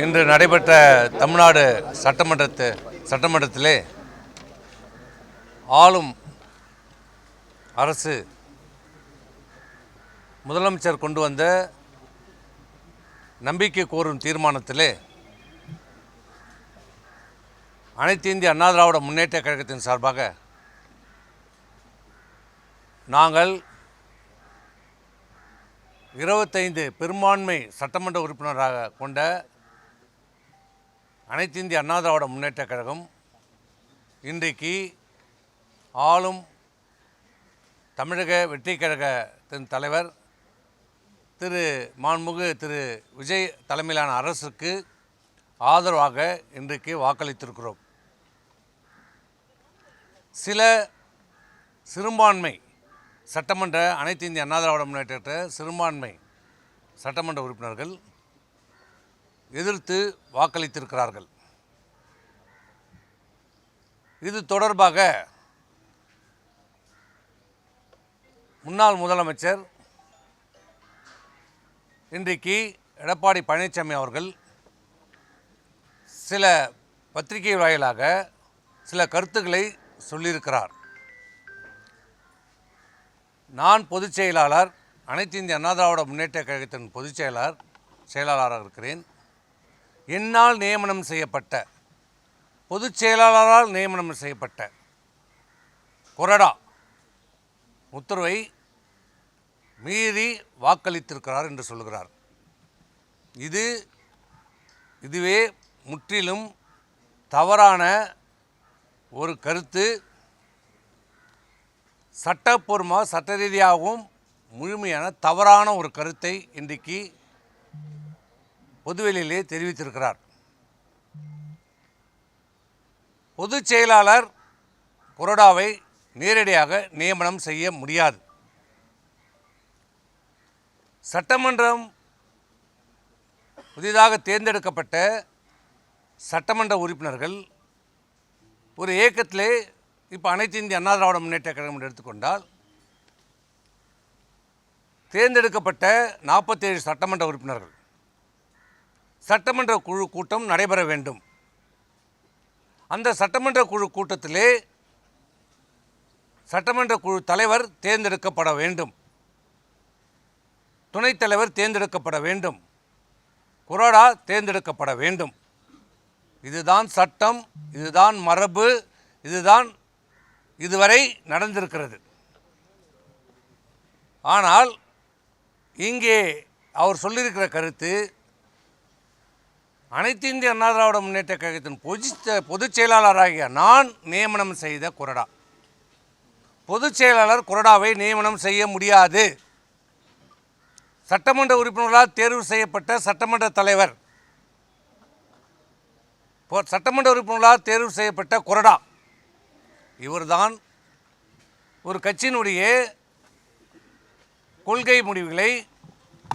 இன்று நடைபெற்ற தமிழ்நாடு சட்டமன்றத்திலே ஆளும் அரசு முதலமைச்சர் கொண்டு வந்த நம்பிக்கை கோரும் தீர்மானத்திலே அனைத்து இந்திய அண்ணா திராவிட முன்னேற்ற கழகத்தின் சார்பாக நாங்கள் 25 பெரும்பான்மை சட்டமன்ற உறுப்பினராக கொண்ட அனைத்து இந்திய அண்ணா திராவிட முன்னேற்ற கழகம் இன்றைக்கு ஆளும் தமிழக வெற்றி கழகத்தின் தலைவர் திரு விஜய் தலைமையிலான அரசுக்கு ஆதரவாக இன்றைக்கு வாக்களித்திருக்கிறோம். சில சிறுபான்மை சட்டமன்ற அனைத்து இந்திய அண்ணா திராவிட முன்னேற்ற சிறுபான்மை சட்டமன்ற உறுப்பினர்கள் எதிர்த்து வாக்களித்திருக்கிறார்கள். இது தொடர்பாக முன்னாள் முதலமைச்சர் இன்றைக்கு எடப்பாடி பழனிசாமி அவர்கள் சில பத்திரிகை வாயிலாக சில கருத்துக்களை சொல்லியிருக்கிறார். நான் பொதுச் செயலாளர், அனைத்து இந்திய அண்ணா திராவிட முன்னேற்ற கழகத்தின் பொதுச் செயலாளராக இருக்கிறேன். என்னால் நியமனம் செய்யப்பட்ட பொதுச் செயலாளரால் நியமனம் செய்யப்பட்ட கொறடா உத்தரவை மீறி வாக்களித்திருக்கிறார் என்று சொல்கிறார். இதுவே முற்றிலும் தவறான ஒரு கருத்து. சட்டப்பூர்வமாக சட்ட ரீதியாகவும் முழுமையான தவறான ஒரு கருத்தை இன்றைக்கு பொதுவெளியிலே தெரிவித்திருக்கிறார். பொதுச் செயலாளர் கொறடாவை நேரடியாக நியமனம் செய்ய முடியாது. சட்டமன்றம் புதிதாக தேர்ந்தெடுக்கப்பட்ட சட்டமன்ற உறுப்பினர்கள் ஒரு இயக்கத்திலே இப்போ அனைத்து இந்திய அண்ணா திராவிட முன்னேற்ற கழகம் எடுத்துக்கொண்டால் தேர்ந்தெடுக்கப்பட்ட 47 சட்டமன்ற உறுப்பினர்கள் சட்டமன்ற குழு கூட்டம் நடைபெற வேண்டும். அந்த சட்டமன்ற குழு கூட்டத்திலே சட்டமன்ற குழு தலைவர் தேர்ந்தெடுக்கப்பட வேண்டும், துணைத் தலைவர் தேர்ந்தெடுக்கப்பட வேண்டும், கொறடா தேர்ந்தெடுக்கப்பட வேண்டும். இதுதான் சட்டம், இதுதான் மரபு, இதுதான் இதுவரை நடந்திருக்கிறது. ஆனால் இங்கே அவர் சொல்லியிருக்கிற கருத்து அனைத்து இந்திய அண்ணா திராவிட முன்னேற்ற கழகத்தின் பொதுச் செயலாளராகிய நான் நியமனம் செய்த கொறடா. பொதுச் செயலாளர் கொறடாவை நியமனம் செய்ய முடியாது. சட்டமன்ற உறுப்பினர்களால் தேர்வு செய்யப்பட்ட சட்டமன்ற தலைவர், சட்டமன்ற உறுப்பினர்களால் தேர்வு செய்யப்பட்ட கொறடா இவர்தான் ஒரு கட்சியினுடைய கொள்கை முடிவுகளை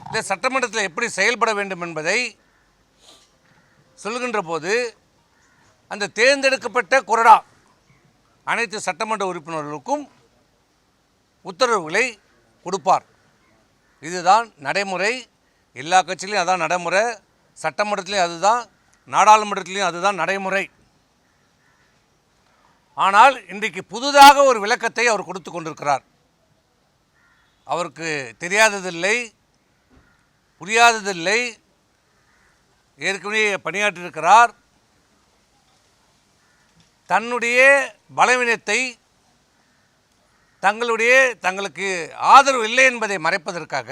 இந்த சட்டமன்றத்தில் எப்படி செயல்பட வேண்டும் என்பதை சொல்கின்ற போது அந்த தேர்ந்தெடுக்கப்பட்ட கொறடா அனைத்து சட்டமன்ற உறுப்பினர்களுக்கும் உத்தரவுகளை கொடுப்பார். இதுதான் நடைமுறை. எல்லா கட்சியிலையும் அதான் நடைமுறை, சட்டமன்றத்திலையும் அதுதான், நாடாளுமன்றத்திலையும் அதுதான் நடைமுறை. ஆனால் இன்றைக்கு புதிதாக ஒரு விளக்கத்தை அவர் கொடுத்து கொண்டிருக்கிறார். அவருக்கு தெரியாததில்லை, புரியாததில்லை, ஏற்கனவே பணியாற்றியிருக்கிறார். தன்னுடைய பலவீனத்தை தங்களுக்கு ஆதரவு இல்லை என்பதை மறைப்பதற்காக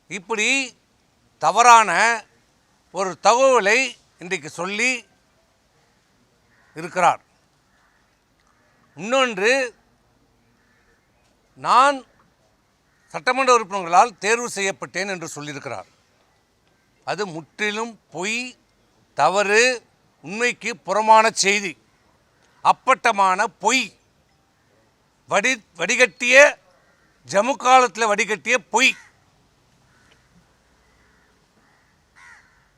இப்படி தவறான ஒரு தகவலை இன்றைக்கு சொல்லி இருக்கிறார். இன்னொன்று, நான் சட்டமன்ற உறுப்பினர்களால் தேர்வு செய்யப்பட்டேன் என்று சொல்லியிருக்கிறார். அது முற்றிலும் பொய், தவறு, உண்மைக்கு புறமான செய்தி, அப்பட்டமான பொய், வடிகட்டிய ஜம்மு காலத்தில் வடிகட்டிய பொய்.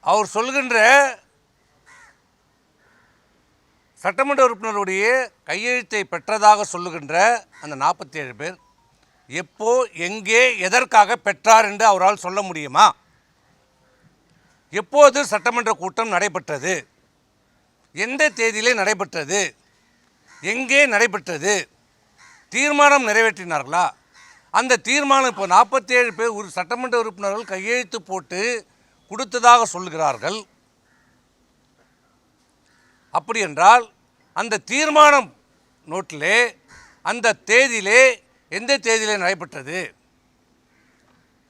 அவர் சொல்கின்ற சட்டமன்ற உறுப்பினருடைய கையெழுத்தை பெற்றதாக சொல்லுகின்ற அந்த 47 பேர் எப்போ, எங்கே, எதற்காக பெற்றார் என்று அவரால் சொல்ல முடியுமா? எப்போது சட்டமன்ற கூட்டம் நடைபெற்றது, எந்த தேதியிலே நடைபெற்றது, எங்கே நடைபெற்றது, தீர்மானம் நிறைவேற்றினார்களா? அந்த தீர்மானம் இப்போ 47 பேர் சட்டமன்ற உறுப்பினர்கள் கையெழுத்து போட்டு கொடுத்ததாக சொல்கிறார்கள். அப்படி என்றால் அந்த தீர்மானம் நோட்டிலே அந்த தேதியிலே எந்த தேதியிலே நடைபெற்றது,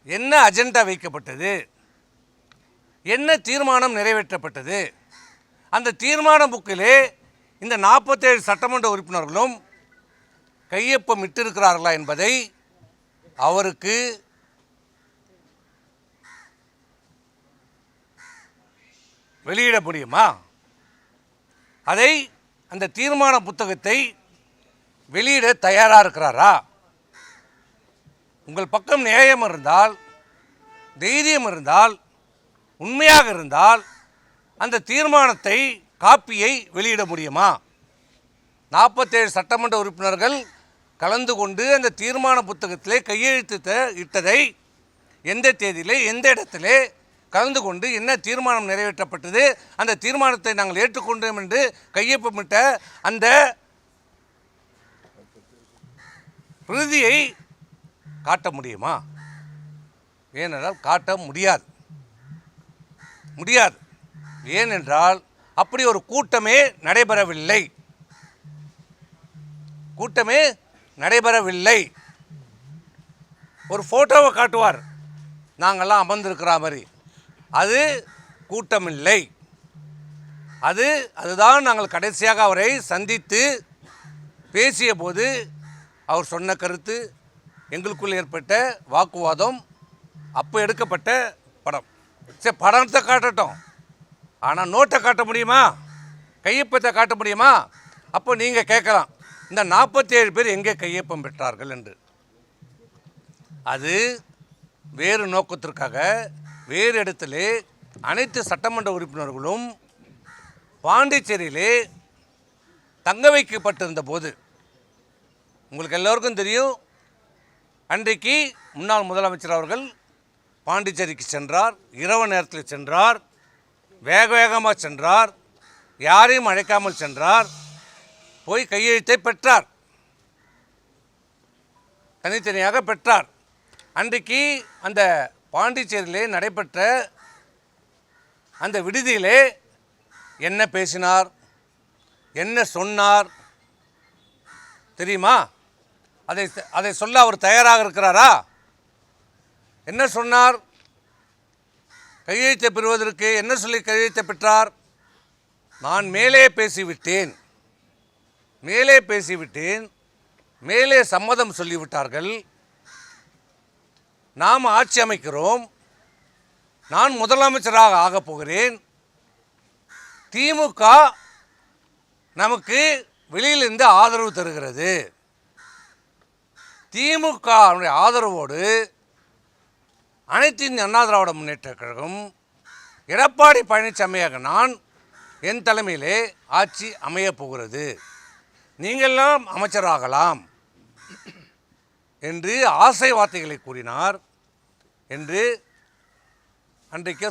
என்ன அஜெண்டா வைக்கப்பட்டது, என்ன தீர்மானம் நிறைவேற்றப்பட்டது, அந்த தீர்மான புக்கிலே இந்த 47 சட்டமன்ற உறுப்பினர்களும் கையொப்பம் இட்டிருக்கிறார்களா என்பதை அவருக்கு வெளியிட முடியுமா? அதை அந்த தீர்மான புத்தகத்தை வெளியிட தயாராக இருக்கிறாரா? உங்கள் பக்கம் நியாயம் இருந்தால், தைரியம் இருந்தால், உண்மையாக இருந்தால் அந்த தீர்மானத்தை காப்பியை வெளியிட முடியுமா? 47 சட்டமன்ற உறுப்பினர்கள் கலந்து கொண்டு அந்த தீர்மான புத்தகத்திலே கையெழுத்து இட்டதை எந்த தேதியிலே எந்த இடத்திலே கலந்து கொண்டு என்ன தீர்மானம் நிறைவேற்றப்பட்டது, அந்த தீர்மானத்தை நாங்கள் ஏற்றுக்கொண்டோம் என்று கையொப்பமிட்ட அந்த பிரதியை காட்ட முடியுமா? ஏனென்றால் காட்ட முடியாது. ஏனென்றால் அப்படி ஒரு கூட்டமே நடைபெறவில்லை. ஒரு ஃபோட்டோவை காட்டுவார், நாங்கள்லாம் அமர்ந்திருக்கிற மாதிரி. அது கூட்டமில்லை. அதுதான் நாங்கள் கடைசியாக அவரை சந்தித்து பேசிய போது அவர் சொன்ன கருத்து, எங்களுக்குள் ஏற்பட்ட வாக்குவாதம், அப்போ எடுக்கப்பட்ட படம். சரி, படத்தை காட்டட்டும், ஆனால் நோட்டை காட்ட முடியுமா, கையொப்பத்தை காட்ட முடியுமா? அப்போ நீங்கள் கேட்கலாம், இந்த 47 பேர் எங்கே கையொப்பம் பெற்றார்கள் என்று. அது வேறு நோக்கத்திற்காக வேறு இடத்திலே அனைத்து சட்டமன்ற உறுப்பினர்களும் பாண்டிச்சேரியிலே தங்க வைக்கப்பட்டிருந்த போது, உங்களுக்கு எல்லோருக்கும் தெரியும், அன்றைக்கு முன்னாள் முதலமைச்சர் அவர்கள் பாண்டிச்சேரிக்கு சென்றார். இரவு நேரத்தில் சென்றார், வேகமாக சென்றார், யாரையும் அழைக்காமல் சென்றார். போய் கையெழுத்தை பெற்றார், தனித்தனியாக பெற்றார். அன்றைக்கு அந்த பாண்டிச்சேரியிலே நடைபெற்ற அந்த விடுதியிலே என்ன பேசினார், என்ன சொன்னார் தெரியுமா? அதை சொல்ல அவர் தயாராக இருக்கிறாரா? என்ன சொன்னார்? கையெழுத்தை பெறுவதற்கு என்ன சொல்லி கையெழுத்தை பெற்றார்? நான் மேலே பேசிவிட்டேன், மேலே சம்மதம் சொல்லிவிட்டார்கள், நாம் ஆட்சி அமைக்கிறோம், நான் முதலமைச்சராக ஆகப் போகிறேன், திமுக நமக்கு வெளியிலிருந்து ஆதரவு தருகிறது, திமுக ஆதரவோடு அனைத்து இந்திய அண்ணா திராவிட முன்னேற்றக் கழகம் எடப்பாடி பழனிசாமியாக நான் என் தலைமையிலே ஆட்சி அமையப் போகிறது, நீங்களெல்லாம் அமைச்சராகலாம் என்று ஆசை வார்த்தைகளை கூறினார் என்று அன்றைக்கே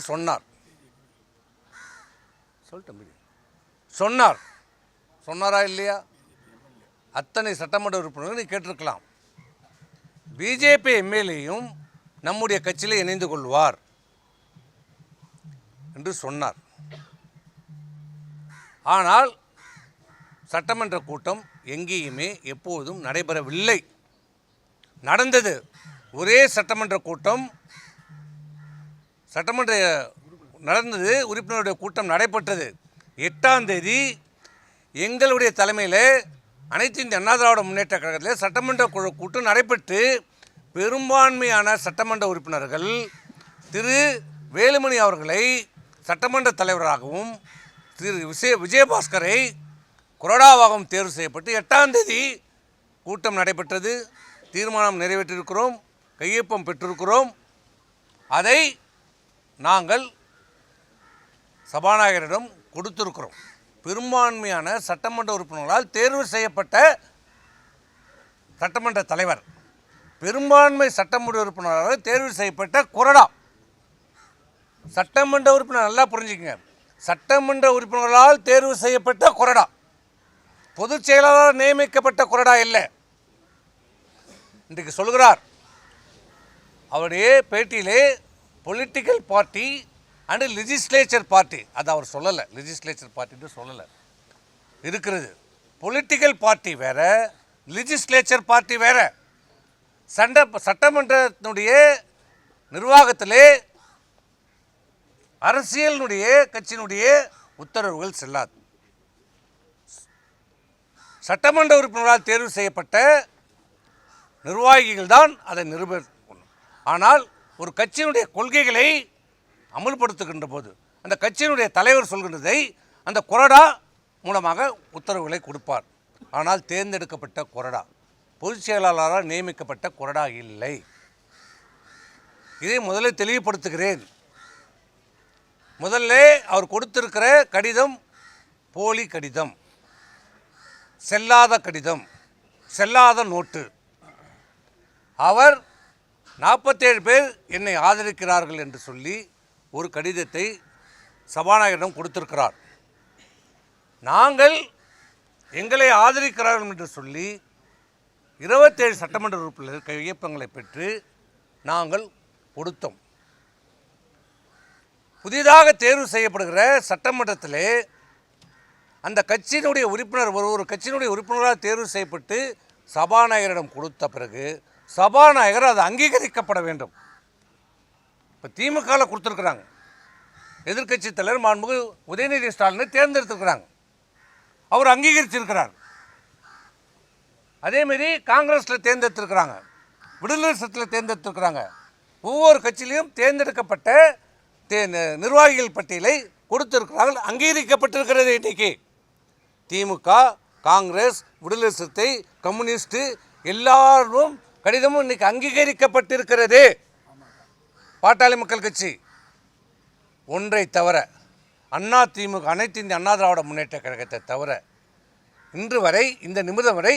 சொன்னாரா இல்லையா? அத்தனை சட்டமன்ற உறுப்பினர்கள் நீ கேட்டிருக்கலாம். பிஜேபி எம்எல்ஏயும் நம்முடைய கட்சியில் இணைந்து கொள்வார் என்று சொன்னார். ஆனால் சட்டமன்ற கூட்டம் எங்கேயுமே எப்போதும் நடைபெறவில்லை. நடந்தது ஒரே சட்டமன்ற கூட்டம் நடந்தது, உறுப்பினருடைய கூட்டம் நடைபெற்றது. 8ஆம் தேதி எங்களுடைய தலைமையில் அனைத்து இந்திய அண்ணா திராவிட முன்னேற்ற கழகத்தில் சட்டமன்ற கூட்டம் நடைபெற்று பெரும்பான்மையான சட்டமன்ற உறுப்பினர்கள் திரு வேலுமணி அவர்களை சட்டமன்ற தலைவராகவும் திரு விஜயபாஸ்கரை கொறடாவாகவும் தேர்வு செய்யப்பட்டு 8ஆம் தேதி கூட்டம் நடைபெற்றது. தீர்மானம் நிறைவேற்றிருக்கிறோம், கையொப்பம் பெற்றிருக்கிறோம். அதை நாங்கள் சபாநாயகரிடம் கொடுத்திருக்கிறோம். பெரும்பான்மையான சட்டமன்ற உறுப்பினர்களால் தேர்வு செய்யப்பட்ட சட்டமன்ற தலைவர், பெரும்பான்மை சட்டமன்ற உறுப்பினரால் தேர்வு செய்யப்பட்ட கொறடா சட்டமன்ற உறுப்பினர் நல்லா புரிஞ்சுக்கங்க, சட்டமன்ற உறுப்பினர்களால் தேர்வு செய்யப்பட்ட கொறடா, பொதுச் செயலாளர் நியமிக்கப்பட்ட கொறடா இல்லை. இன்றைக்கு சொல்கிறார் அவருடைய பேட்டியிலே political party and legislature party, அது அவர் சொல்லலை, லெஜிஸ்லேச்சர் பார்ட்டின்னு சொல்லலை. இருக்கிறது பொலிட்டிக்கல் பார்ட்டி வேற, லெஜிஸ்லேச்சர் பார்ட்டி வேற. சட்டமன்றத்தினுடைய நிர்வாகத்திலே அரசியலினுடைய கட்சியினுடைய உத்தரவுகள் செல்லாது. சட்டமன்ற உறுப்பினரால் தேர்வு செய்யப்பட்ட நிர்வாகிகள் தான் அதை நிரூபிக்கணும். ஆனால் ஒரு கட்சியினுடைய கொள்கைகளை அமுல்படுத்துகின்ற போது அந்த கட்சியினுடைய தலைவர் சொல்கின்றதை அந்த கொறடா மூலமாக உத்தரவுகளை கொடுப்பார். ஆனால் தேர்ந்தெடுக்கப்பட்ட கொறடா, பொதுச் செயலாளரால் நியமிக்கப்பட்ட கொறடா இல்லை. இதை முதலில் தெளிவுபடுத்துகிறேன். முதல்ல அவர் கொடுத்திருக்கிற கடிதம் போலி கடிதம், செல்லாத கடிதம், செல்லாத நோட்டு. அவர் 47 பேர் என்னை ஆதரிக்கிறார்கள் என்று சொல்லி ஒரு கடிதத்தை சபாநாயகரிடம் கொடுத்திருக்கிறார். நாங்கள் எங்களை ஆதரிக்கிறார்கள் என்று சொல்லி 27 சட்டமன்ற உறுப்பினர் கையொப்பங்களை பெற்று நாங்கள் கொடுத்தோம். புதிதாக தேர்வு செய்யப்படுகிற சட்டமன்றத்திலே அந்த கட்சியினுடைய உறுப்பினர் ஒரு கட்சியினுடைய உறுப்பினராக தேர்வு செய்யப்பட்டு சபாநாயகரிடம் கொடுத்த பிறகு சபாநாயகர் அது அங்கீகரிக்கப்பட வேண்டும். இப்போ திமுகவில் கொடுத்துருக்குறாங்க, எதிர்க்கட்சி தலைவர் மாண்புமிகு உதயநிதி ஸ்டாலினை தேர்ந்தெடுத்துருக்கிறாங்க, அவர் அங்கீகரிச்சிருக்கிறார். அதேமாரி காங்கிரஸில் தேர்ந்தெடுத்திருக்கிறாங்க, விடுதலை சிறுத்தையில் தேர்ந்தெடுத்திருக்கிறாங்க. ஒவ்வொரு கட்சியிலையும் தேர்ந்தெடுக்கப்பட்ட நிர்வாகிகள் பட்டியலை கொடுத்திருக்கிறார்கள், அங்கீகரிக்கப்பட்டிருக்கிறது. இன்றைக்கு திமுக, காங்கிரஸ், விடுதலை சிறுத்தை, கம்யூனிஸ்ட் எல்லாரும் கடிதமும் இன்னைக்கு அங்கீகரிக்கப்பட்டிருக்கிறது. பாட்டாளி மக்கள் கட்சி ஒன்றை தவிர, அண்ணா திமுக, அனைத்து இந்திய அண்ணா திராவிட முன்னேற்ற கழகத்தை தவிர இன்று வரை, இந்த நிமிடம் வரை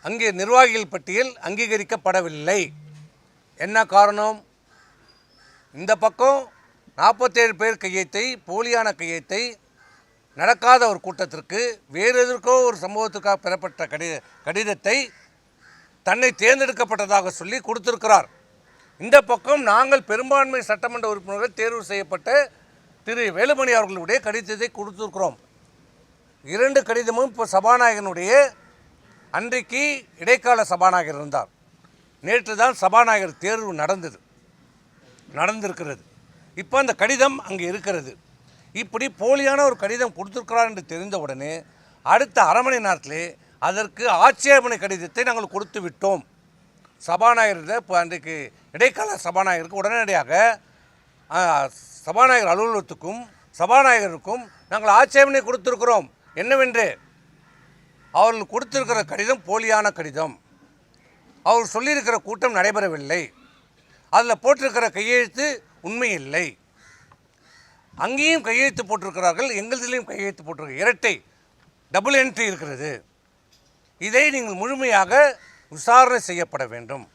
அங்கே நிர்வாகிகள் பட்டியல் அங்கீகரிக்கப்படவில்லை. என்ன காரணம்? இந்த பக்கம் 47 பேர் கையெழுத்தை, போலியான கையெழுத்தை, நடக்காத ஒரு கூட்டத்திற்கு வேறு எதற்கோ ஒரு சம்பவத்துக்காக பெறப்பட்ட கடிதத்தை தன்னை தேர்ந்தெடுக்கப்பட்டதாக சொல்லி கொடுத்திருக்கிறார். இந்த பக்கம் நாங்கள் பெரும்பான்மை சட்டமன்ற உறுப்பினர்கள் தேர்வு செய்யப்பட்ட திரு வேலுமணி அவர்களுடைய கடிதத்தை கொடுத்திருக்கிறோம். 2 கடிதமும் இப்போ சபாநாயகனுடைய, அன்றைக்கு இடைக்கால சபாநாயகர் இருந்தார், நேற்று தான் சபாநாயகர் தேர்வு நடந்திருக்கிறது. இப்போ அந்த கடிதம் அங்கே இருக்கிறது. இப்படி போலியான ஒரு கடிதம் கொடுத்திருக்கிறார் என்று தெரிந்தவுடனே அடுத்த அரை மணி நேரத்திலே அதற்கு ஆட்சேபனை கடிதத்தை நாங்கள் கொடுத்து விட்டோம். சபாநாயகர் இப்போ அன்றைக்கு இடைக்கால சபாநாயகருக்கு உடனடியாக சபாநாயகர் அலுவலகத்துக்கும் சபாநாயகருக்கும் நாங்கள் ஆட்சேபனை கொடுத்திருக்கிறோம். என்னவென்று, அவர்கள் கொடுத்திருக்கிற கடிதம் போலியான கடிதம், அவர் சொல்லியிருக்கிற கூட்டம் நடைபெறவில்லை, அதில் போட்டிருக்கிற கையெழுத்து உண்மை இல்லை, அங்கேயும் கையெழுத்து போட்டிருக்கிறார்கள், எங்களதிலையும் கையெழுத்து போட்டிருக்க, இரட்டை டபுள் என்ட்ரி இருக்கிறது. இதை நீங்கள் முழுமையாக விசாரணை செய்யப்பட வேண்டும்,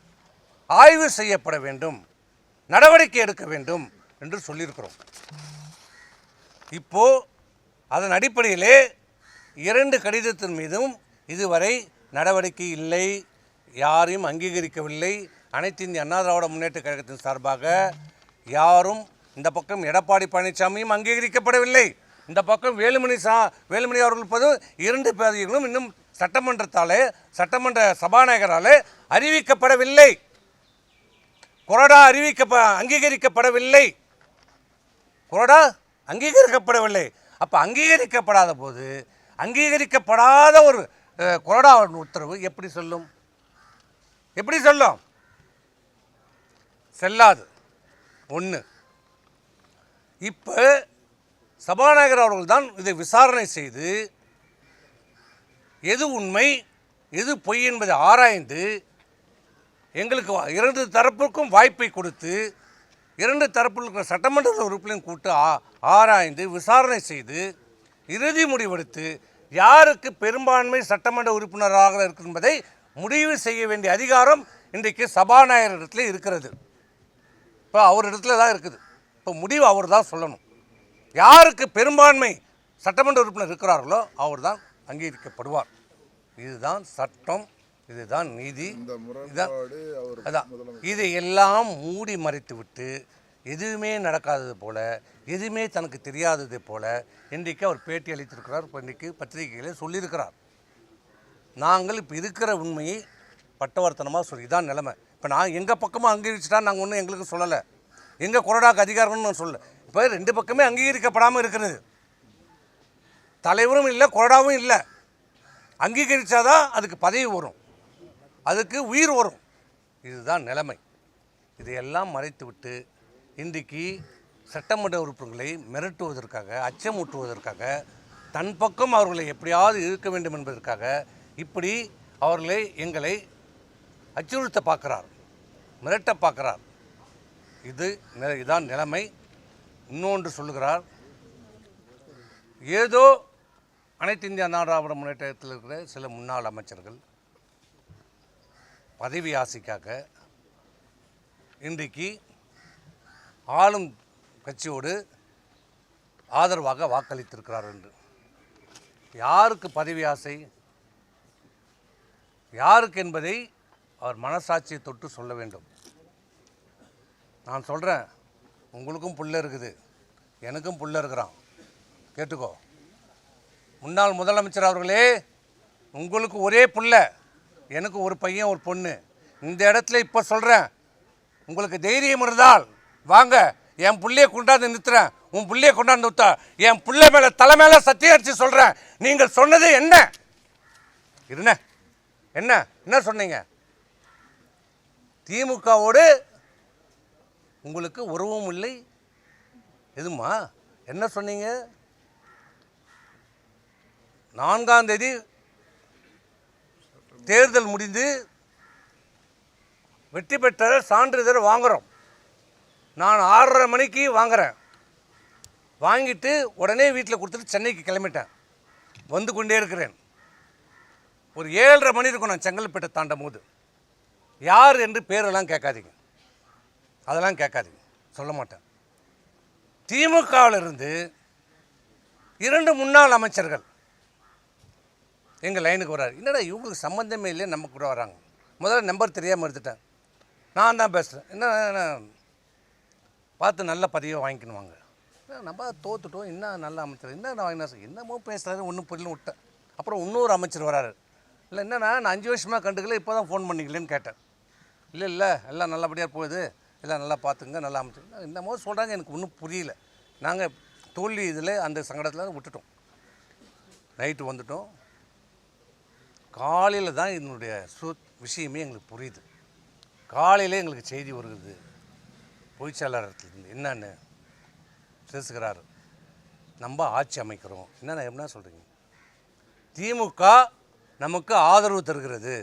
ஆய்வு செய்யப்பட வேண்டும், நடவடிக்கை எடுக்க வேண்டும் என்று சொல்லியிருக்கிறோம். இப்போது அதன் அடிப்படையிலே 2 கடிதத்தின் மீதும் இதுவரை நடவடிக்கை இல்லை, யாரையும் அங்கீகரிக்கவில்லை. அனைத்து இந்திய அண்ணா திராவிட முன்னேற்ற கழகத்தின் சார்பாக யாரும், இந்த பக்கம் எடப்பாடி பழனிசாமியும் அங்கீகரிக்கப்படவில்லை, இந்த பக்கம் வேலுமணி அவர்கள் போது 2 பதவிகளும் இன்னும் சட்டமன்ற சபாநாயகரால் அறிவிக்கப்படவில்லை. கொறடா அங்கீகரிக்கப்படவில்லை, கொறடா அங்கீகரிக்கப்படவில்லை. அப்போ அங்கீகரிக்கப்படாத போது அங்கீகரிக்கப்படாத ஒரு கொறடா உத்தரவு எப்படி சொல்லும்? செல்லாது. ஒன்று. இப்போ சபாநாயகர் அவர்கள் தான் இதை விசாரணை செய்து எது உண்மை எது பொய் என்பதை ஆராய்ந்து எங்களுக்கு 2 தரப்புக்கும் வாய்ப்பை கொடுத்து 2 தரப்பில் இருக்கிற சட்டமன்ற உறுப்பினரையும் கூட்டு ஆராய்ந்து விசாரணை செய்து இறுதி முடிவெடுத்து யாருக்கு பெரும்பான்மை சட்டமன்ற உறுப்பினராக இருக்கு என்பதை முடிவு செய்ய வேண்டிய அதிகாரம் இன்றைக்கு சபாநாயகர் இடத்துல இருக்கிறது. இப்போ அவர் இடத்துல தான் இருக்குது. இப்போ முடிவு அவர் தான் சொல்லணும். யாருக்கு பெரும்பான்மை சட்டமன்ற உறுப்பினர் இருக்கிறார்களோ அவர் தான் அங்கீகரிக்கப்படுவார். இதுதான் சட்டம், இதுதான் நீதி. அதான் இதை எல்லாம் மூடி மறைத்து விட்டு எதுவுமே நடக்காதது போல, எதுவுமே தனக்கு தெரியாதது போல இன்றைக்கு அவர் பேட்டி அளித்திருக்கிறார். இப்போ இன்றைக்கு பத்திரிகைகளில் சொல்லியிருக்கிறார். நாங்கள் இப்போ இருக்கிற உண்மையை பட்டவர்த்தனமாக சொல்லி இதான் நிலைமை. இப்போ நான் எங்கள் பக்கமும் அங்கீகரிச்சுட்டா நாங்கள் ஒன்றும் எங்களுக்கு சொல்லலை, எங்கள் கொறடாக்கு அதிகாரம்னு நான் சொல்லலை. இப்போ 2 பக்கமே அங்கீகரிக்கப்படாமல் இருக்கிறது. தலைவரும் இல்லை, கொறடாவும் இல்லை. அங்கீகரித்தாதான் அதுக்கு பதவி வரும், அதுக்கு உயிர் வரும். இதுதான் நிலைமை. இதையெல்லாம் மறைத்து விட்டு இன்றைக்கு சட்டமன்ற உறுப்பினர்களை மிரட்டுவதற்காக, அச்சமூட்டுவதற்காக, தன் பக்கம் அவர்களை எப்படியாவது இழுக்க வேண்டும் என்பதற்காக இப்படி எங்களை அச்சுறுத்த பார்க்குறார், மிரட்ட பார்க்குறார். இதுதான் நிலைமை. இன்னொன்று சொல்லுகிறார், ஏதோ அனைத்து இந்திய அண்ணா திராவிட முன்னேற்றத்தில் இருக்கிற சில முன்னாள் அமைச்சர்கள் பதவி ஆசைக்காக இன்றைக்கு ஆளும் கட்சியோடு ஆதரவாக வாக்களித்திருக்கிறார் என்று. யாருக்கு பதவி ஆசை, யாருக்கு என்பதை அவர் மனசாட்சியை தொட்டு சொல்ல வேண்டும். நான் சொல்கிறேன், உங்களுக்கும் புள்ள இருக்குது, எனக்கும் புள்ள இருக்கிறான், கேட்டுக்கோ. முன்னாள் முதலமைச்சர் அவர்களே, உங்களுக்கு ஒரே புள்ள, எனக்கு ஒரு பையன் ஒரு பொண்ணு. இந்த இடத்துல இப்போ சொல்கிறேன், உங்களுக்கு தைரியம் இருந்தால் வாங்க, என் பிள்ளையை கொண்டாந்து நிறுத்துறேன், உன் பிள்ளையை கொண்டாந்து நிறுத்தா, என் பிள்ளை மேலே தலை மேலே சத்தியம் அடித்து சொல்கிறேன். நீங்கள் சொன்னது என்ன என்ன என்ன சொன்னீங்க? திமுகவோடு உங்களுக்கு உறவும் இல்லை எதுமா? என்ன சொன்னீங்க? 4ஆம் தேதி தேர்தல் முடிந்து வெற்றி பெற்ற சான்றிதழ் வாங்குகிறோம். நான் 6:30 மணிக்கு வாங்குகிறேன். வாங்கிட்டு உடனே வீட்டில் கொடுத்துட்டு சென்னைக்கு கிளம்பிட்டேன். வந்து கொண்டே இருக்கிறேன். ஒரு 7:30 மணி இருக்கும் நான் செங்கல்பேட்டை தாண்டும் போது. யார் என்று பேரெல்லாம் கேட்காதீங்க, அதெல்லாம் கேட்காதீங்க, சொல்ல மாட்டேன். திமுகவிலிருந்து 2 முன்னாள் அமைச்சர்கள் எங்கள் லைனுக்கு வர்றாரு. என்னடா இவங்களுக்கு சம்மந்தமே இல்லை, நம்ம கூட வராங்க. முதல்ல நம்பர் தெரியாமல் எடுத்துட்டேன். நான் தான் பேசுகிறேன். என்ன பார்த்து நல்ல பதிவை வாங்கிக்கணும் வாங்க. நம்ம தோத்துட்டோம், என்ன நல்ல அமைச்சர், என்ன நான் வாங்கினா என்னமோ பேசுகிறாரு, ஒன்றும் புரியல விட்டேன். அப்புறம் இன்னொரு அமைச்சர் வராரு. இல்லை என்னண்ணா, நான் 5 வருஷமாக கண்டுக்கல, இப்போ தான் ஃபோன் பண்ணிக்கலன்னு கேட்டேன். இல்லை எல்லாம் நல்லபடியாக போகுது, எல்லாம் நல்லா பார்த்துங்க, நல்லா அமைச்சர் என்னமோ சொல்கிறாங்க, எனக்கு ஒன்றும் புரியல. நாங்கள் தோல்வி இதில் அந்த சங்கடத்தில் விட்டுட்டோம். நைட்டு வந்துட்டோம். காலையில் தான் என்னுடைய விஷயமே எங்களுக்கு புரியுது. காலையில் எங்களுக்கு செய்தி வருகிறது, பொய்ச்சாளர்லேருந்து என்னன்னு பேசுகிறாரு, நம்ம ஆட்சி அமைக்கிறோம். என்ன சொல்கிறீங்க? திமுக நமக்கு ஆதரவு தருகிறது,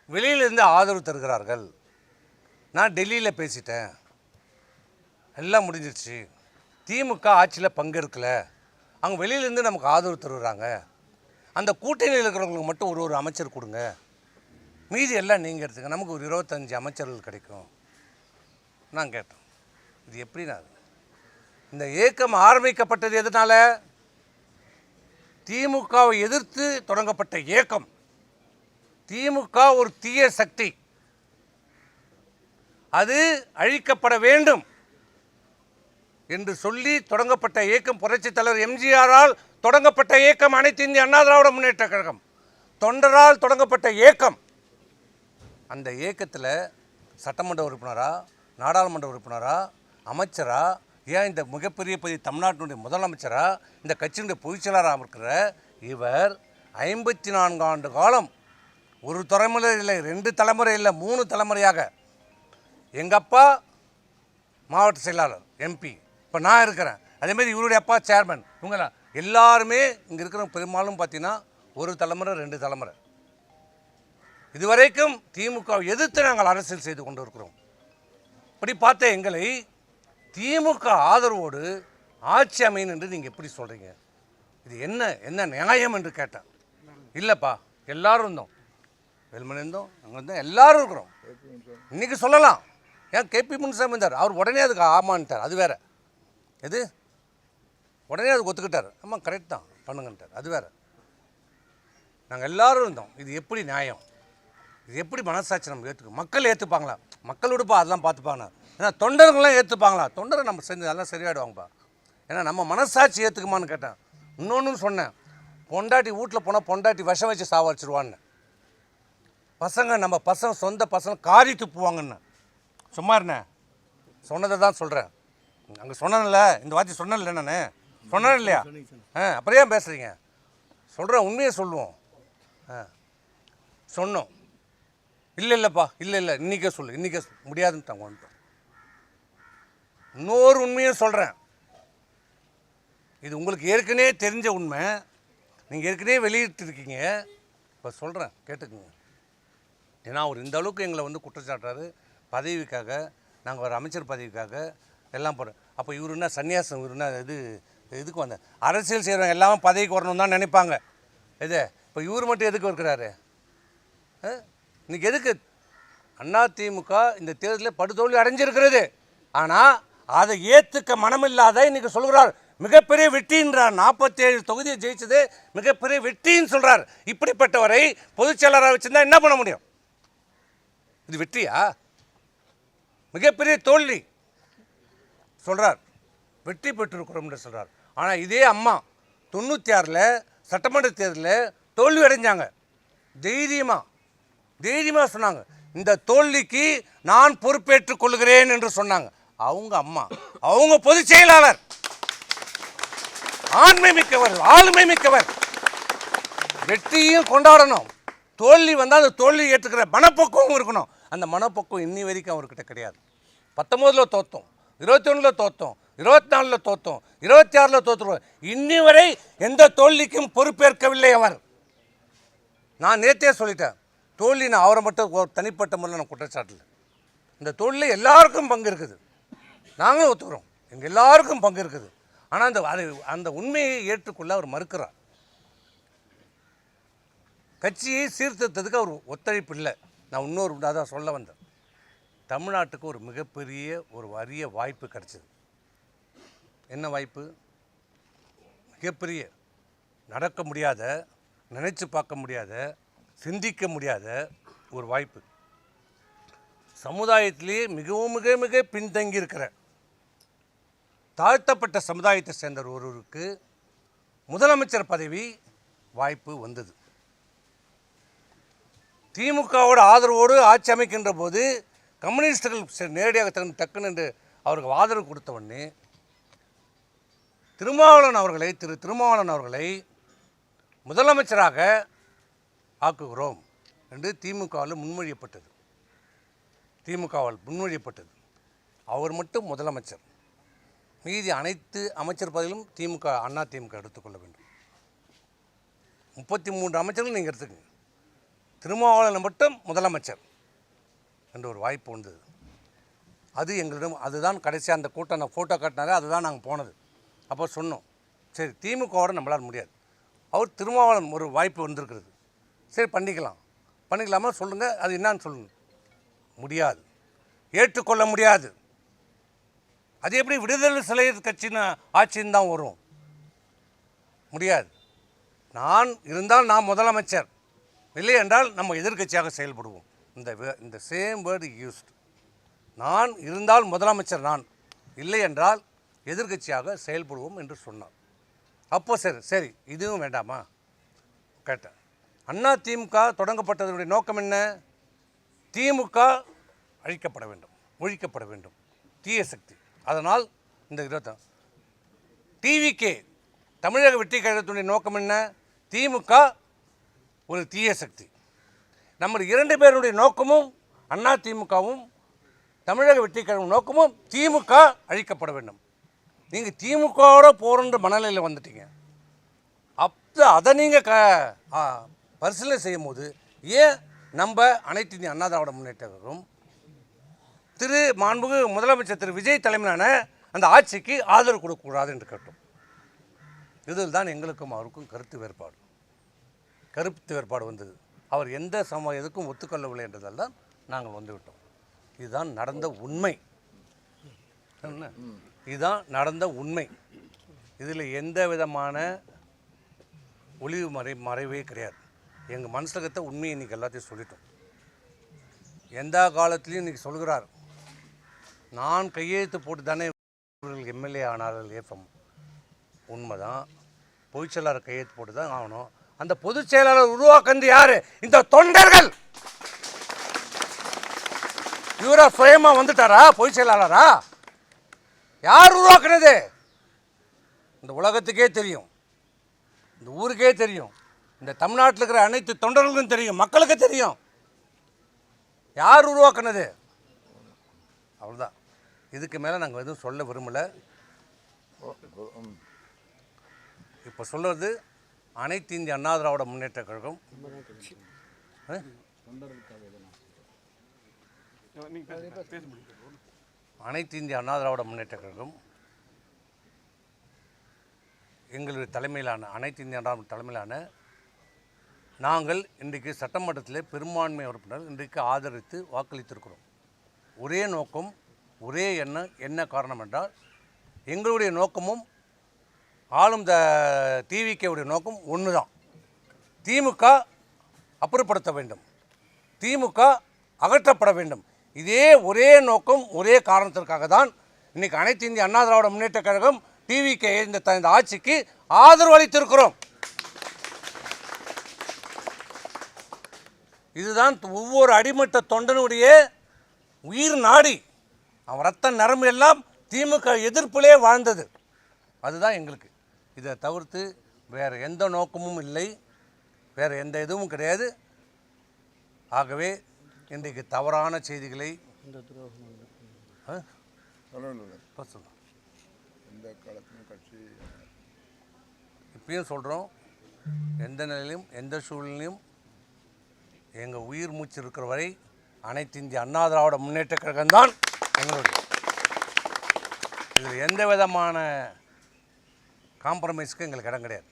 வெளியிலேருந்து ஆதரவு தருகிறார்கள். நான் டெல்லியில் பேசிட்டேன், எல்லாம் முடிஞ்சிருச்சு. திமுக ஆட்சியில் பங்கேற்கலை, அவங்க வெளியிலேருந்து நமக்கு ஆதரவு தருகிறாங்க. அந்த கூட்டணியில் இருக்கிறவங்களுக்கு மட்டும் ஒரு அமைச்சர் கொடுங்க, மீதி எல்லாம் நீங்கள் எடுத்துங்க, நமக்கு ஒரு 25 அமைச்சர்கள் கிடைக்கும். நான் கேட்டேன், இது எப்படின்னா? இந்த இயக்கம் ஆரம்பிக்கப்பட்டது எதனால? திமுகவை எதிர்த்து தொடங்கப்பட்ட இயக்கம். திமுக ஒரு தீய சக்தி, அது அழிக்கப்பட வேண்டும் என்று சொல்லி தொடங்கப்பட்ட இயக்கம். புரட்சித் தலைவர் எம்ஜிஆரால் தொடங்கப்பட்ட இயக்கம் அனைத்து இந்திய அண்ணா திராவிட முன்னேற்ற கழகம், தொண்டரால் தொடங்கப்பட்ட இயக்கம். அந்த இயக்கத்தில் சட்டமன்ற உறுப்பினரா, நாடாளுமன்ற உறுப்பினரா, அமைச்சரா, ஏன் இந்த மிகப்பெரிய தமிழ்நாட்டினுடைய முதலமைச்சரா, இந்த கட்சியினுடைய பொதுச்செயலாளராக இருக்கிற இவர் 54 ஆண்டு காலம், ஒரு தலைமுறை இல்லை, 2 தலைமுறை இல்லை, 3 தலைமுறையாக எங்கள் அப்பா மாவட்ட செயலாளர் எம்பி, இப்போ நான் இருக்கிறேன். அதேமாதிரி இவருடைய அப்பா சேர்மன், இவங்கெல்லாம் எல்லாருமே இங்கே இருக்கிற பெரும்பாலும் பார்த்தீங்கன்னா ஒரு தலைமுறை 2 தலைமுறை. இதுவரைக்கும் திமுக எதிர்த்து நாங்கள் அரசியல் செய்து கொண்டு இருக்கிறோம். இப்படி பார்த்த எங்களை திமுக ஆதரவோடு ஆட்சி அமையும் என்று நீங்கள் எப்படி சொல்கிறீங்க? இது என்ன நியாயம் என்று கேட்டேன். இல்லைப்பா, எல்லாரும் இருந்தோம், வெல்மணி இருந்தோம், அங்கே இருந்தோம், எல்லாரும் இருக்கிறோம். இன்றைக்கி சொல்லலாம், ஏன் கேபி முனுசாமி இருந்தார், அவர் உடனே அதுக்கு ஆமான்ட்டார், அது வேறு. எது உடனே அது ஒத்துக்கிட்டார். ஆமாம் கரெக்ட் தான் பண்ணுங்கன்ட்டார். அது வேறு. நாங்கள் எல்லோரும் இருந்தோம். இது எப்படி நியாயம், இது எப்படி மனசாட்சி நம்ம ஏற்றுக்கணும்? மக்கள் ஏற்றுப்பாங்களா? மக்கள் விடுப்பா அதெல்லாம் பார்த்துப்பாங்க. ஏன்னா தொண்டர்கள்லாம் ஏற்றுப்பாங்களா? தொண்டரை நம்ம செஞ்சு அதெல்லாம் சரியாயிடுவாங்கப்பா. ஏன்னா நம்ம மனசாட்சி ஏற்றுக்குமான்னு கேட்டேன். இன்னொன்று சொன்னேன், பொண்டாட்டி வீட்டில் போனால் பொண்டாட்டி விஷம் வச்சு சாவடிச்சிருவான்னு. பசங்க நம்ம பசங்க சொந்த பசங்க காரி துப்புவாங்கன்னு. சும்மா இருந்தேன், சொன்னதை தான் சொல்கிறேன். அங்கே சொன்னேன்ல, இந்த வார்த்தை சொன்னேன்ல, நான் சொன்னேன் இல்லையா? அப்புறம் ஏன் பேசுகிறீங்க? சொல்கிறேன், உண்மையை சொல்லுவோம். சொன்னோம். இல்லைப்பா, இல்லை இன்றைக்கே சொல்லு, இன்றைக்கே முடியாதுன்னு தாங்க வந்துட்டோம். இன்னொரு உண்மையும் சொல்கிறேன், இது உங்களுக்கு ஏற்கனவே தெரிஞ்ச உண்மை, நீங்கள் ஏற்கனவே வெளியிட்டிருக்கீங்க. இப்போ சொல்கிறேன், கேட்டுக்குங்க. ஏன்னா அவர் இந்த அளவுக்கு எங்களை வந்து குற்றச்சாட்டுறாரு. பதவிக்காக, நாங்கள் ஒரு அமைச்சர் பதவிக்காக எல்லாம் போகிறோம். அப்போ இவர் என்ன சன்னியாசம், இவர் என்ன இதுக்கு வந்த அரசியல் செய்கிறவங்க எல்லாமே பதவிக்கு வரணும் தான் நினைப்பாங்க. இது இப்போ இவர் மட்டும் எதுக்கு இருக்கிறாரு? இன்றைக்கி எதுக்கு அதிமுக இந்த தேர்தலில் படுதோல்வி அடைஞ்சிருக்கிறது. ஆனால் அதை ஏற்றுக்க மனமில்லாத இன்றைக்கி சொல்கிறார் மிகப்பெரிய வெற்றின்றார். 47 தொகுதியை ஜெயிச்சது மிகப்பெரிய வெற்றின்னு சொல்கிறார். இப்படிப்பட்டவரை பொதுச் செயலாளராக வச்சுருந்தா என்ன பண்ண முடியும்? இது வெற்றியா? மிகப்பெரிய தோல்வி சொல்கிறார். வெற்றி பெற்றிருக்கிறோம் என்று சொல்கிறார். ஆனால் இதே அம்மா 96 சட்டமன்ற தேர்தலில் தோல்வி அடைஞ்சாங்க. தைரியமாக சொன்னாங்க, இந்த தோல்விக்கு நான் பொறுப்பேற்றுக் கொள்கிறேன் என்று சொன்னாங்க. அவங்க அம்மா, அவங்க பொதுச் செயலாளர், ஆண்மை மிக்கவர், ஆளுமை மிக்கவர். வெற்றியும் கொண்டாடணும், தோல்வி வந்தால் அந்த தோல்வி ஏற்றுக்கிற மனப்பக்குவம் இருக்கணும். அந்த மனப்பக்குவம் இன்னி வரைக்கும் அவர்கிட்ட கிடையாது. 19 தோத்தோம், 21 தோத்தோம், 24 தோத்தோம், 26 தோற்றுருவோம். இன்னி வரை எந்த தோல்விக்கும் பொறுப்பேற்கவில்லை அவர். நான் நேற்றே சொல்லிட்டேன், தோல்வி நான் அவரை மட்டும் ஒரு தனிப்பட்ட முறையில் நான் குற்றச்சாட்டில். இந்த தோல்வியில் எல்லாருக்கும் பங்கு இருக்குது, நாங்களும் ஒத்துக்கிறோம், எங்கள் எல்லாருக்கும் பங்கு இருக்குது. ஆனால் அந்த உண்மையை ஏற்றுக்கொள்ள அவர் மறுக்கிறார். கட்சியை சீர்திருத்தத்துக்கு அவர் ஒத்துழைப்பு இல்லை. நான் இன்னொரு அதான் சொல்ல வந்தேன், தமிழ்நாட்டுக்கு ஒரு மிகப்பெரிய ஒரு அரிய வாய்ப்பு கிடச்சிது. என்ன வாய்ப்பு? மிகப்பெரிய, நடக்க முடியாத, நினைச்சு பார்க்க முடியாத, சிந்திக்க முடியாத ஒரு வாய்ப்பு. சமுதாயத்திலேயே மிகவும் மிக மிக பின்தங்கி இருக்கிற தாழ்த்தப்பட்ட சமுதாயத்தை சேர்ந்த ஒருவருக்கு முதலமைச்சர் பதவி வாய்ப்பு வந்தது. திமுகவோட ஆதரவோடு ஆட்சி அமைக்கின்ற போது கம்யூனிஸ்டுகள் நேரடியாக டக்குன்னு என்று அவருக்கு ஆதரவு கொடுத்த உடனே திரு திருமாவளவன் அவர்களை முதலமைச்சராக ஆக்குகிறோம் என்று திமுகவால் முன்மொழியப்பட்டது. அவர் மட்டும் முதலமைச்சர், மீதி அனைத்து அமைச்சர் பதவியிலும் அதிமுக எடுத்துக்கொள்ள வேண்டும். 33 அமைச்சர்கள் நீங்கள் எடுத்துக்கங்க, திருமாவளவன் மட்டும் முதலமைச்சர் என்ற ஒரு வாய்ப்பு வந்தது. அது எங்களிடம், அதுதான் கடைசியாக அந்த கூட்டம் நான் ஃபோட்டோ காட்டினாரே, அதுதான் நாங்கள் போனது. அப்போ சொன்னோம், சரி திமுகவோட நம்மளால் முடியாது, அவர் திருமாவளவன் ஒரு வாய்ப்பு வந்திருக்கிறது, சரி பண்ணிக்கலாமா சொல்லுங்கள், அது என்னான்னு சொல்லுங்கள். முடியாது, ஏற்றுக்கொள்ள முடியாது. அது எப்படி விடுதலை சிறுத்தைகள் கட்சின்னு ஆட்சின்னு தான் வரும்? முடியாது. நான் இருந்தால் நான் முதலமைச்சர், இல்லை என்றால் நம்ம எதிர்க்கட்சியாக செயல்படுவோம். இந்த சேம் வேர்டு யூஸ்ட். நான் இருந்தால் முதலமைச்சர் நான், இல்லை என்றால் எதிர்க்கட்சியாக செயல்படுவோம் என்று சொன்னார். அப்போ சரி இதுவும் வேண்டாமா கேட்டேன். அதிமுக தொடங்கப்பட்டதனுடைய நோக்கம் என்ன? திமுக அழிக்கப்பட வேண்டும், ஒழிக்கப்பட வேண்டும், தீய சக்தி. அதனால் இந்த டிவிகே தமிழக வெற்றி கழகத்தினுடைய நோக்கம் என்ன? திமுக ஒரு தீய சக்தி. நம்ம 2 பேருடைய நோக்கமும், அதிமுகவும் தமிழக வெற்றி கழகம் நோக்கமும் திமுக அழிக்கப்பட வேண்டும். நீங்கள் திமுகவோட போகிற மனநிலையில் வந்துட்டீங்க. அப்போ அதை நீங்கள் பரிசீலனை செய்யும் போது ஏன் நம்ம அனைத்து இந்திய அண்ணா திராவிட முன்னேற்ற கழகம் மாண்புமிகு முதலமைச்சர் திரு விஜய் தலைமையிலான அந்த ஆட்சிக்கு ஆதரவு கொடுக்கக்கூடாது என்று கேட்டோம். இதில் தான் எங்களுக்கும் அவருக்கும் கருத்து வேறுபாடு வந்தது. அவர் எந்த எதுக்கும் ஒத்துக்கொள்ளவில்லை என்றதால் தான் நாங்கள் வந்துவிட்டோம். இதுதான் நடந்த உண்மை. என்ன இதுதான் நடந்த உண்மை. இதில் எந்த விதமான ஒளிவு மறைவே கிடையாது. எங்கள் மனசுலகத்தை உண்மையை இன்றைக்கி எல்லாத்தையும் சொல்லிட்டோம். எந்த காலத்துலேயும் இன்றைக்கி சொல்கிறார், நான் கையெழுத்து போட்டு தானே இவர்கள் எம்எல்ஏ ஆனார்கள். ஏஃபம் உண்மைதான், பொதுச் செயலாளர் கையெழுத்து போட்டு தான் ஆகணும். அந்த பொதுச் செயலாளர் உருவாக்குறது யார்? இந்த தொண்டர்கள். இவரா சுயமாக வந்துட்டாரா பொதுச் செயலாளரா? யார் உருவாக்குனது? இந்த உலகத்துக்கே தெரியும், இந்த ஊருக்கே தெரியும், இந்த தமிழ்நாட்டில் இருக்கிற அனைத்து தொண்டர்களுக்கும் தெரியும், மக்களுக்கு தெரியும் யார் உருவாக்குனது. அவ்வளோதான். இதுக்கு மேலே நாங்கள் எதுவும் சொல்ல விரும்பலை. இப்போ சொல்கிறது அனைத்து இந்திய அண்ணா திராவிட முன்னேற்ற கழகம் அனைத்து இந்திய அண்ணா திராவிட முன்னேற்ற கழகம் எங்களுடைய தலைமையிலான அனைத்து இந்திய அண்ணா தலைமையிலான நாங்கள் இன்றைக்கு சட்டமன்றத்தில் பெரும்பான்மை உறுப்பினர் இன்றைக்கு ஆதரித்து வாக்களித்திருக்கிறோம். ஒரே நோக்கம், ஒரே எண்ணம். என்ன காரணம் என்றால், எங்களுடைய நோக்கமும் ஆளும் டிவிகேவுடைய நோக்கம் ஒன்று தான். திமுக அப்புறப்படுத்த வேண்டும், திமுக அகற்றப்பட வேண்டும். இதே ஒரே நோக்கம், ஒரே காரணத்திற்காக தான் இன்றைக்கி அனைத்து இந்திய அண்ணா திராவிட முன்னேற்ற கழகம் டிவிகே இந்த ஆட்சிக்கு ஆதரவு அளித்திருக்கிறோம். இதுதான் ஒவ்வொரு அடிமட்ட தொண்டனுடைய உயிர் நாடி. அவன் ரத்த நரம்பு எல்லாம் திமுக எதிர்ப்பிலே வாழ்ந்தது. அதுதான் எங்களுக்கு. இதை தவிர்த்து வேறு எந்த நோக்கமும் இல்லை, வேறு எந்த இதுவும் கிடையாது. ஆகவே இன்றைக்கு தவறான செய்திகளை இப்பயும் சொல்கிறோம். எந்த நிலையிலும் எந்த சூழ்நிலையும் எங்கள் உயிர் மூச்சு இருக்கிற வரை அனைத்து இந்திய அண்ணா திராவிட முன்னேற்ற கழகம்தான் எங்களுடைய. இதில் எந்த விதமான காம்ப்ரமைஸ்க்கு எங்களுக்கு இடம் கிடையாது.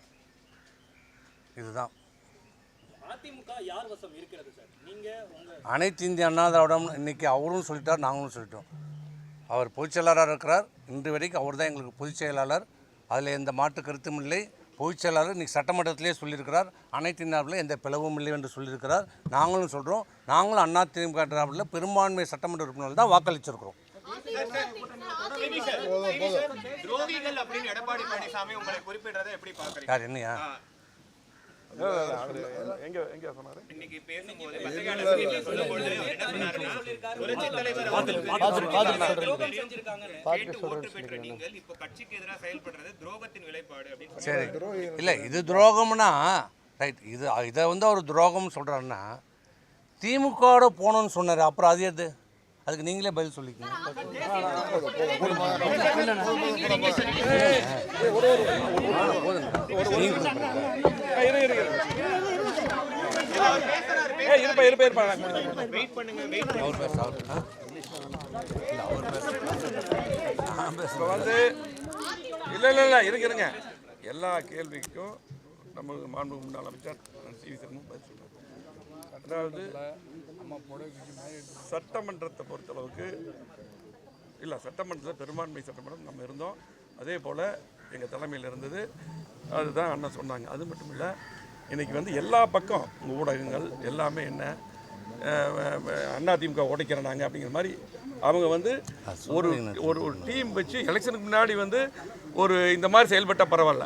இதுதான் அனைத்து இந்திய அண்ணா திராவிடம். இன்றைக்கி அவரும் சொல்லிட்டார், நாங்களும் சொல்லிட்டோம். அவர் பொதுச் செயலாளராக இருக்கிறார். இன்று வரைக்கும் அவர் தான் எங்களுக்கு பொதுச் செயலாளர். அதில் எந்த மாற்று கருத்தும் இல்லை. பொதுச் செயலாளர் இன்றைக்கி சட்டமன்றத்திலே சொல்லியிருக்கிறார், அனைத்து இந்தியாவில் எந்த பிளவும் இல்லை என்று சொல்லியிருக்கிறார். நாங்களும் சொல்கிறோம். நாங்களும் அண்ணா திமுக திராவிடத்தில் பெரும்பான்மை சட்டமன்ற உறுப்பினர்கள் தான் வாக்களிச்சிருக்கிறோம். யார் என்னையா? சரி, இல்லை இது துரோகம்னா ரைட். இதை அவர் துரோகம்னு சொல்கிறாருன்னா திமுகவோட போகணும்னு சொன்னார். அப்புறம் அது எது? அதுக்கு நீங்களே பதில் சொல்லிக்கணும். இருங்க. எல்லா கேள்விக்கும் நம்ம மாண்பு முன்னாள் அமைச்சர் சி.வி. சண்முகம் பதில் சொல்றாரு. அதாவது சட்டமன்றத்தை பொறுத்தளவுக்கு இல்லை, சட்டமன்றத்தில் பெரும்பான்மை சட்டமன்றம் நம்ம இருந்தோம். அதே போல் எங்கள் தலைமையில் இருந்தது. அதுதான் அண்ணா சொன்னாங்க. அது மட்டும் இல்லை, இன்றைக்கி எல்லா பக்கம் ஊடகங்கள் எல்லாமே என்ன அதிமுக உடைக்கிறனாங்க அப்படிங்கிற மாதிரி அவங்க ஒரு ஒரு டீம் வச்சு எலெக்ஷனுக்கு முன்னாடி ஒரு இந்த மாதிரி செயல்பட்டால் பரவாயில்ல,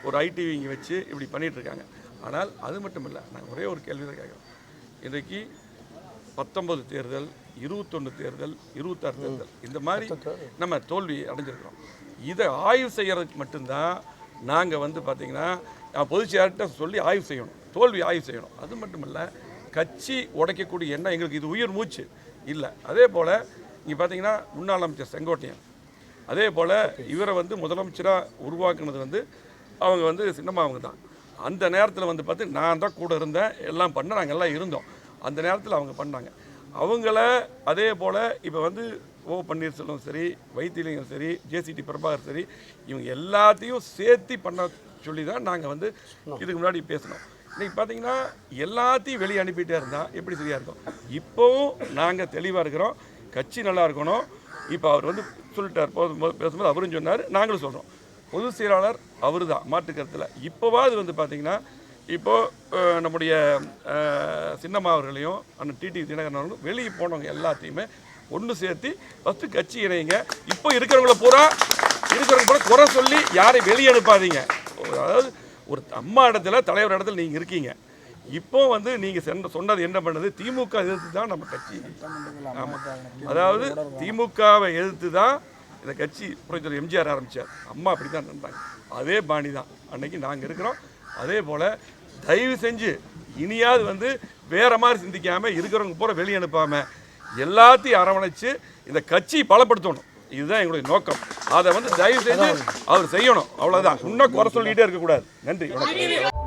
ஒரு ஐடிவிங்க வச்சு இப்படி பண்ணிகிட்ருக்காங்க. ஆனால் அது மட்டும் இல்லை, நாங்கள் ஒரே ஒரு கேள்வி தான் கேட்குறோம். இன்றைக்கி 19 தேர்தல், 21 தேர்தல், 26 தேர்தல் இந்த மாதிரி நம்ம தோல்வி அடைஞ்சிருக்கிறோம். இதை ஆய்வு செய்கிறதுக்கு மட்டும்தான் நாங்கள் பார்த்திங்கன்னா பொதுச் செயலாளர்கிட்ட சொல்லி ஆய்வு செய்யணும், தோல்வி ஆய்வு செய்யணும். அது மட்டும் இல்லை, கட்சி உடைக்கக்கூடிய எண்ணம் எங்களுக்கு இது உயிர் மூச்சு இல்லை. அதே போல் இங்கே பார்த்தீங்கன்னா முன்னாள் அமைச்சர் செங்கோட்டையன், அதே போல் இவரை முதலமைச்சராக உருவாக்குனது அவங்க சின்னமாக அவங்க தான். அந்த நேரத்தில் பார்த்து நான் தான் கூட இருந்தேன், எல்லாம் பண்ண நாங்கள் எல்லாம் இருந்தோம். அந்த நேரத்தில் அவங்க பண்ணாங்க. அவங்கள அதே போல் இப்போ ஓ பன்னீர்செல்வம் சரி, வைத்திலிங்கம் சரி, ஜேசிடி பிரபாகர் சரி, இவங்க எல்லாத்தையும் சேர்த்து பண்ண சொல்லி தான் நாங்கள் இதுக்கு முன்னாடி பேசினோம். இன்றைக்கி பார்த்தீங்கன்னா எல்லாத்தையும் வெளியே அனுப்பிட்டே இருந்தால் எப்படி சரியாக இருக்கும்? இப்போவும் நாங்கள் தெளிவாக இருக்கிறோம். கட்சி நல்லா இருக்கணும், இப்போ அவர் வந்து சொல்லிட்டார், பேசும்போது அவரும் சொன்னார், நாங்களும் சொல்கிறோம், பொதுச் செயலாளர் அவர் தான், மாற்று கருத்தில். இப்போவாது வந்து பார்த்திங்கன்னா, இப்போது நம்முடைய சின்னம்மா அவர்களையும் அண்ணன் டிடி தினகரன் அவர்களும் வெளியே போனவங்க எல்லாத்தையுமே ஒன்று சேர்த்து ஃபஸ்ட்டு கட்சி இணைங்க. இப்போ இருக்கிறவங்கள பூரா குறை சொல்லி யாரையும் வெளியே அனுப்பாதீங்க. அதாவது ஒரு அம்மா இடத்துல, தலைவர் இடத்துல நீங்கள் இருக்கீங்க. இப்போ வந்து நீங்கள் சொன்னது என்ன பண்ணுது, திமுக எதிர்த்து தான் நம்ம கட்சி. ஆமாம், அதாவது திமுகவை எதிர்த்து தான் இந்த கட்சி புரட்சித்தலைவர் எம்ஜிஆர் ஆரம்பித்தார். அம்மா அப்படி தான் இருந்தாங்க. அதே பாணி தான் அன்னைக்கு நாங்கள் இருக்கிறோம். அதே போல் தயவு செஞ்சு இனியாவது வந்து வேறு மாதிரி சிந்திக்காமல், இருக்கிறவங்க பூரா வெளியே அனுப்பாமல் எல்லாத்தையும் அரவணைச்சு இந்த கட்சி பலப்படுத்தணும். இதுதான் எங்களுடைய நோக்கம். அதை வந்து தயவு செஞ்சு அவர் செய்யணும். அவ்வளோதான். இன்னும் குறை சொல்லிகிட்டே இருக்கக்கூடாது. நன்றி, வணக்கம்.